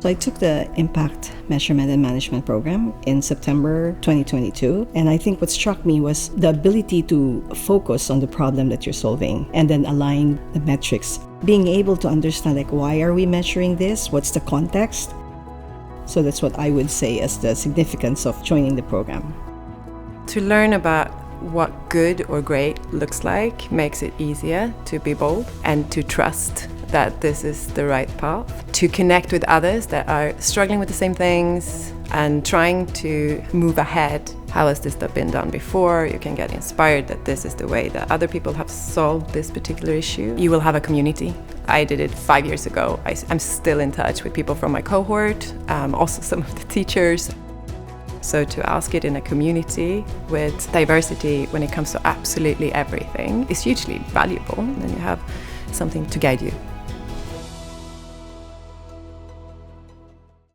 So I took the Impact Measurement and Management program in September 2022. And I think what struck me was the ability to focus on the problem that you're solving and then align the metrics. Being able to understand, like, why are we measuring this? What's the context? So that's what I would say as the significance of joining the program. To learn about what good or great looks like makes it easier to be bold and to trust that this is the right path. To connect with others that are struggling with the same things and trying to move ahead. How has this been done before? You can get inspired that this is the way that other people have solved this particular issue. You will have a community. I did it 5 years ago. I'm still in touch with people from my cohort, also some of the teachers. So to ask it in a community with diversity when it comes to absolutely everything is hugely valuable. Then you have something to guide you.